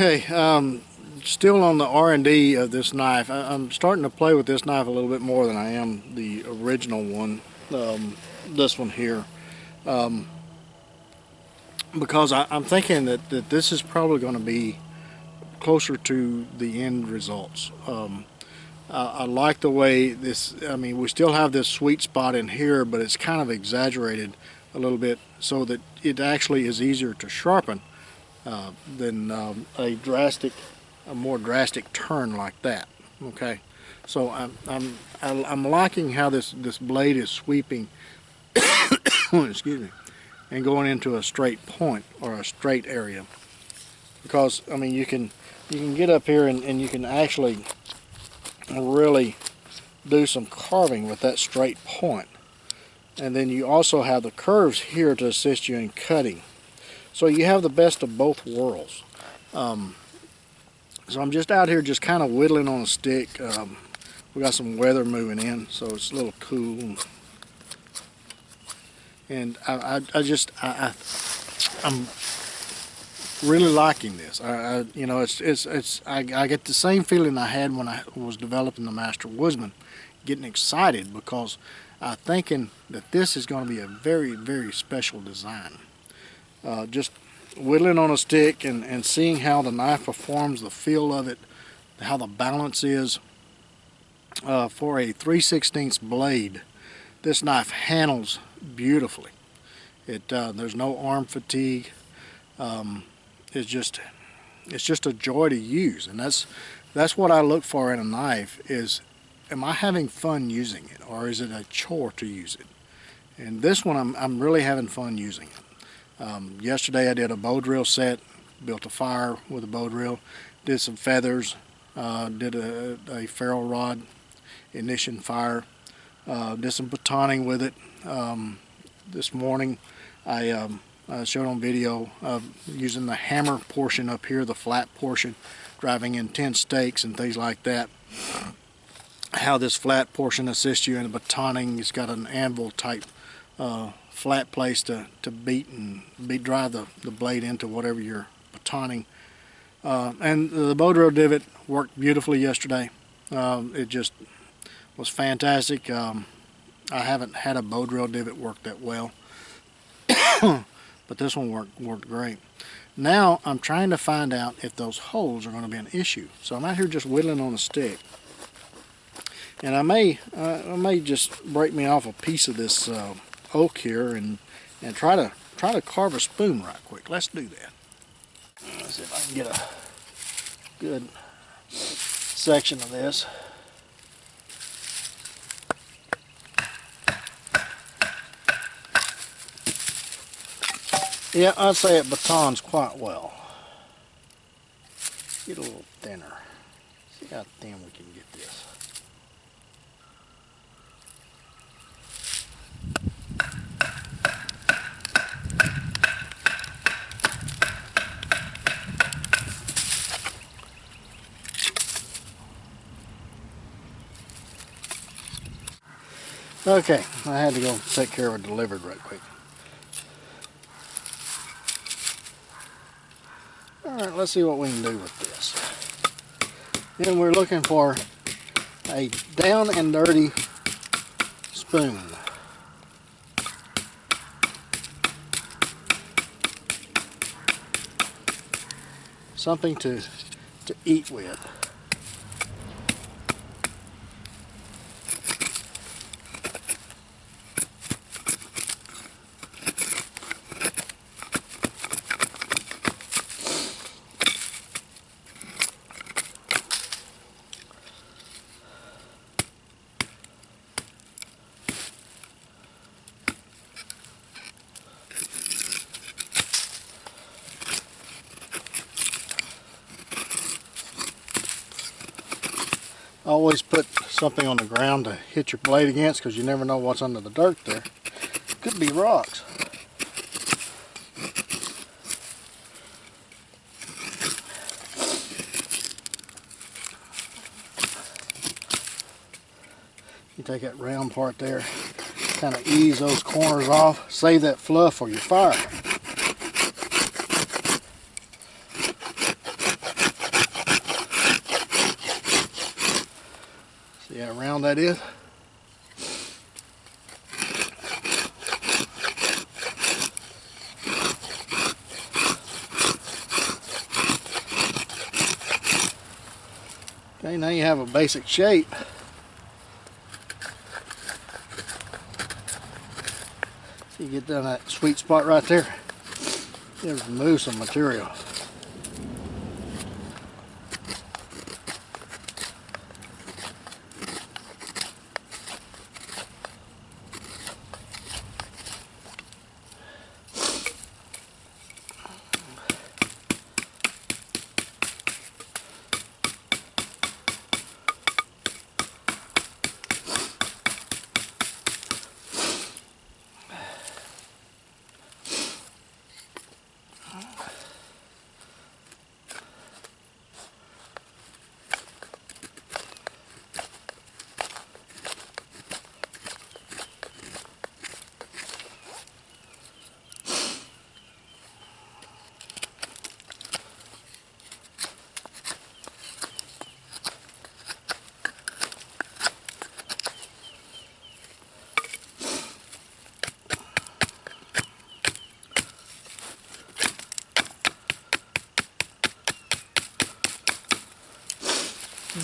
Okay, still on the R&D of this knife. I'm starting to play with this knife a little bit more than I am the original one, this one here, because I'm thinking that this is probably going to be closer to the end results. I like the way this, I mean, we still have this sweet spot in here, but it's kind of exaggerated a little bit so that it actually is easier to sharpen than a more drastic turn like that. Okay, so I'm liking how this blade is sweeping, excuse me, and going into a straight point or a straight area, because I mean you can get up here and you can actually really do some carving with that straight point, and then you also have the curves here to assist you in cutting. So you have the best of both worlds. So I'm just out here just kind of whittling on a stick. We got some weather moving in, so it's a little cool. And I'm really liking this. You know, I get the same feeling I had when I was developing the Master Woodsman, getting excited because I'm thinking that this is going to be a very, very special design. Just whittling on a stick and seeing how the knife performs, the feel of it, how the balance is. For a 3/16 blade, this knife handles beautifully. There's no arm fatigue. It's just a joy to use, and that's what I look for in a knife. Is, am I having fun using it, or is it a chore to use it? And this one, I'm really having fun using it. Yesterday I did a bow drill set, built a fire with a bow drill, did some feathers, did a ferro rod ignition fire, did some batoning with it. This morning I showed on video using the hammer portion up here, the flat portion, driving in 10 stakes and things like that. How this flat portion assists you in the batoning. It's got an anvil type flat place to beat and drive the blade into whatever you're batoning. And the bow drill divot worked beautifully yesterday. It just was fantastic. I haven't had a bow drill divot work that well, but this one worked great. Now I'm trying to find out if those holes are going to be an issue. So I'm out here just whittling on a stick, and I may just break me off a piece of this oak here and try to carve a spoon right quick. Let's do that. Let's see if I can get a good section of this. Yeah, I'd say it batons quite well. Get a little thinner. See how thin we can get this. Okay, I had to go take care of a delivery right quick. Alright, let's see what we can do with this. Then we're looking for a down and dirty spoon. Something to eat with. Always put something on the ground to hit your blade against, because you never know what's under the dirt there. Could be rocks. You take that round part there, kind of ease those corners off, save that fluff for your fire. how round that is. Okay, now you have a basic shape. So you get down that sweet spot right there. You have to remove some material.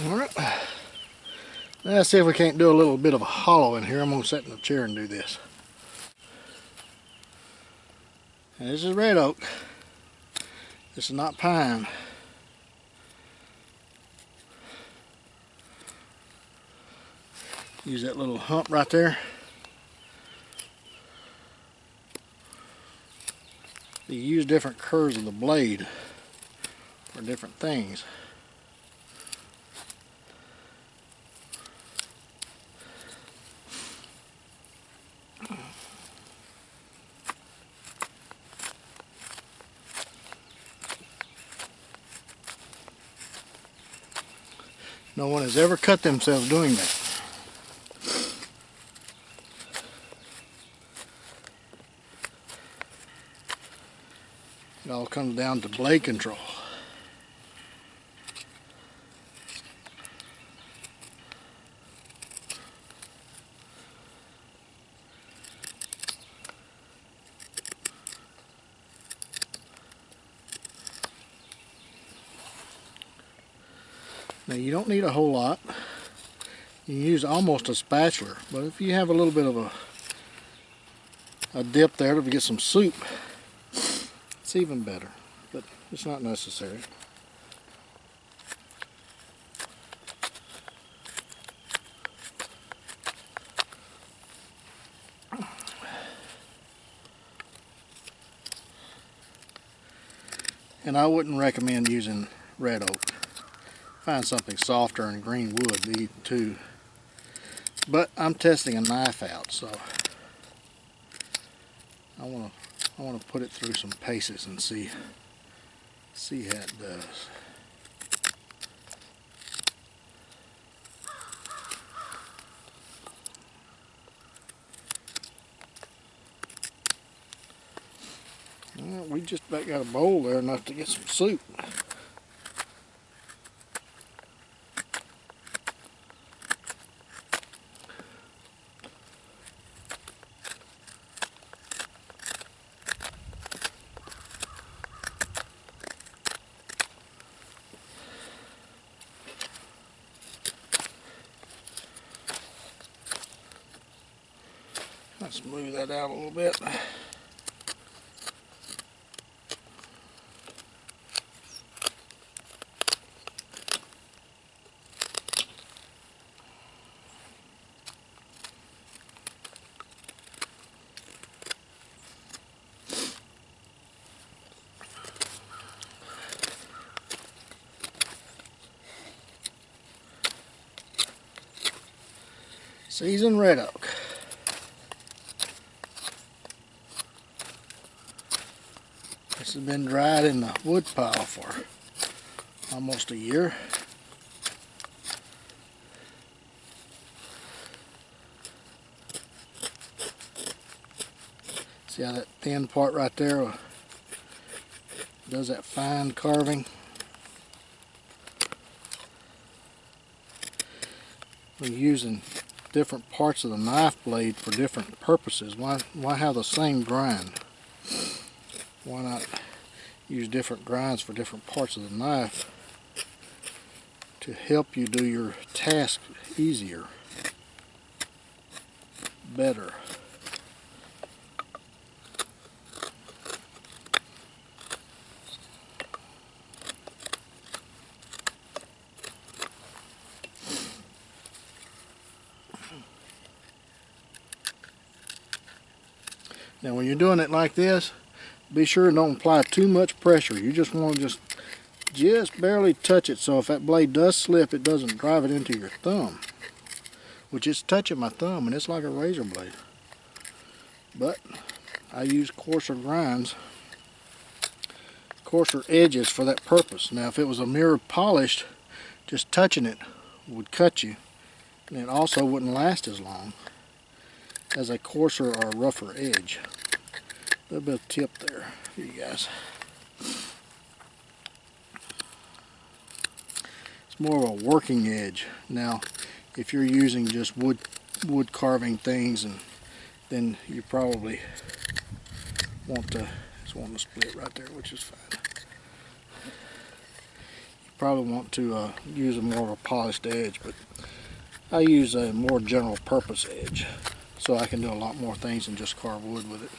Alright, now let's see if we can't do a little bit of a hollow in here. I'm going to sit in the chair and do this. And this is red oak. This is not pine. Use that little hump right there. You use different curves of the blade for different things. No one has ever cut themselves doing that. It all comes down to blade control. Now you don't need a whole lot. You can use almost a spatula, but if you have a little bit of a dip there to get some soup, it's even better, but it's not necessary. And I wouldn't recommend using red oak. Find something softer and green wood too. But I'm testing a knife out, so I want to put it through some paces and see how it does. Well, we just about got a bowl there enough to get some soup. Let's smooth that out a little bit. Seasoned red oak. This has been dried in the wood pile for almost a year. See how that thin part right there does that fine carving? we're using different parts of the knife blade for different purposes. Why have the same grind? Why not use different grinds for different parts of the knife to help you do your task easier, better? Now when you're doing it like this, be sure don't apply too much pressure. You just want to just barely touch it, so if that blade does slip, it doesn't drive it into your thumb, which is touching my thumb and it's like a razor blade. But I use coarser grinds, coarser edges for that purpose. Now if it was a mirror polished, just touching it would cut you, and it also wouldn't last as long as a coarser or rougher edge. A little bit of tip there for you guys. It's more of a working edge. Now if you're using just wood carving things, and then you probably want to split right there, which is fine. You probably want to use a more of a polished edge, but I use a more general purpose edge, so I can do a lot more things than just carve wood with it.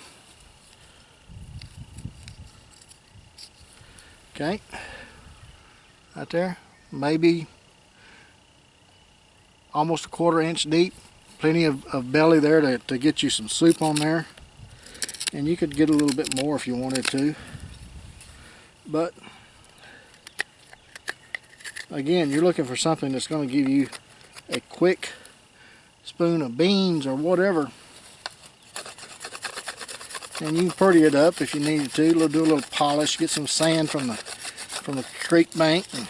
Okay, right there, maybe almost a 1/4 inch deep. Plenty of belly there to get you some soup on there, and you could get a little bit more if you wanted to, but again, you're looking for something that's going to give you a quick spoon of beans or whatever, and you can pretty it up if you needed to. Do a little polish, get some sand from the creek bank, and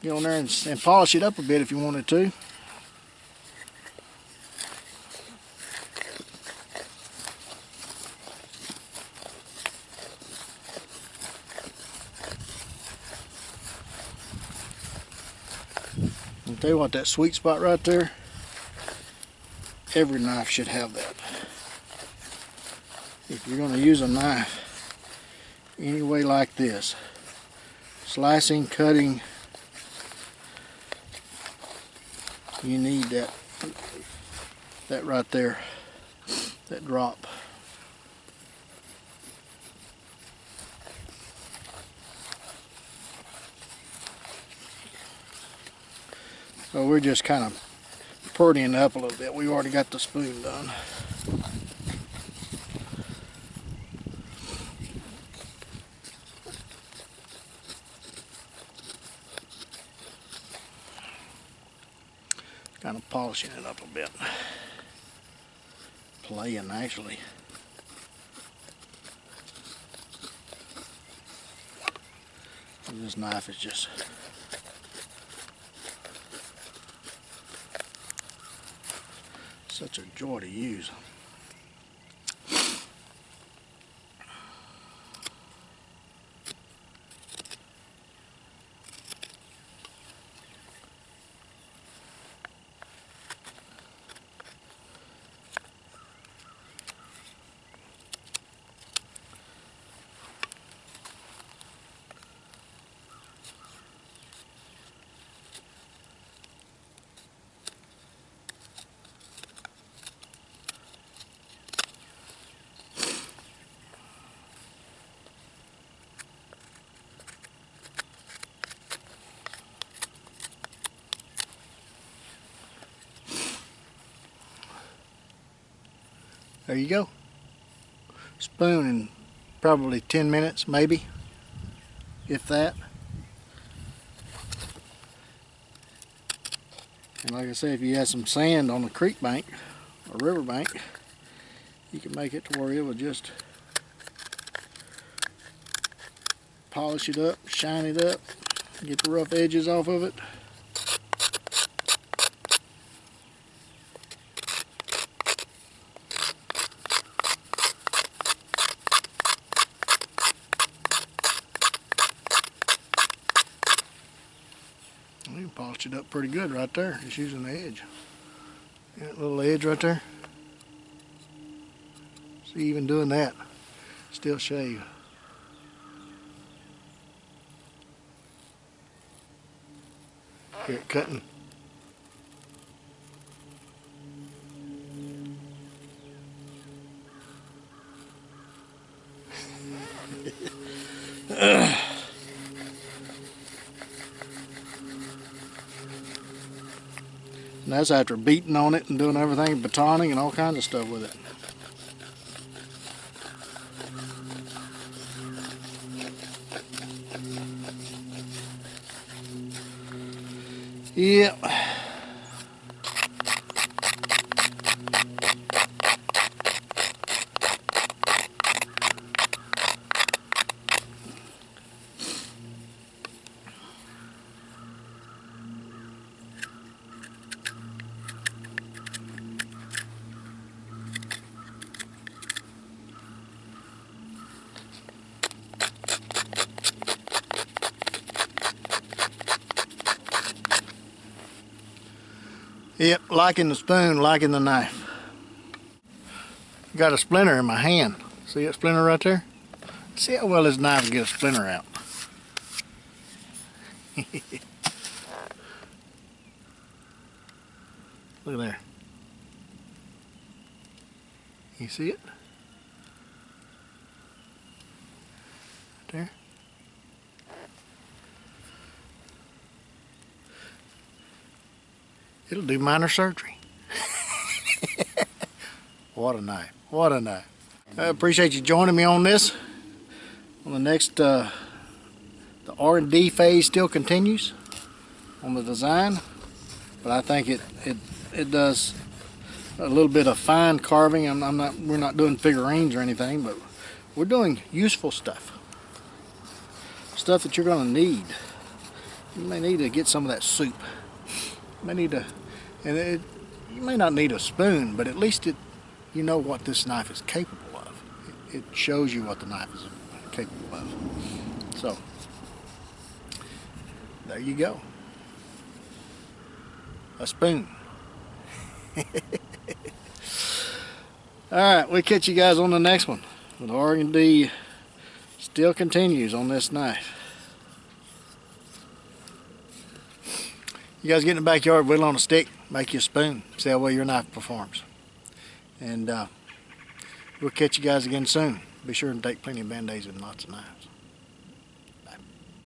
get on there and polish it up a bit if you wanted to. I'll tell you what, that sweet spot right there, every knife should have that. If you're going to use a knife any way like this, slicing, cutting, you need that right there, that drop. So we're just kind of prettying up a little bit. We've already got the spoon done. Kind of polishing it up a bit. Playing actually. This knife is just such a joy to use. There you go. Spoon in probably 10 minutes, maybe, if that. And like I say, if you had some sand on the creek bank or river bank, you can make it to where it would just polish it up, shine it up, get the rough edges off of it. You polished it up pretty good right there, just using the edge. That little edge right there. See, even doing that, still shave. Here, cutting. And that's after beating on it and doing everything, batoning and all kinds of stuff with it. Yep. Yep, liking the spoon, liking the knife. Got a splinter in my hand. See that splinter right there? See how well this knife will get a splinter out. Look there. You see it? Right there. It'll do minor surgery. What a knife. What a knife. I appreciate you joining me on this. On the next, the R&D phase still continues on the design, but I think it does a little bit of fine carving. We're not doing figurines or anything, but we're doing useful stuff. Stuff that you're going to need. You may need to get some of that soup. You may need to, you may not need a spoon, but at least you know what this knife is capable of. It shows you what the knife is capable of. So, there you go. A spoon. Alright, we'll catch you guys on the next one. The R&D still continues on this knife. You guys get in the backyard, whittle on a stick, make you a spoon, see how well your knife performs. And we'll catch you guys again soon. Be sure to take plenty of band-aids and lots of knives.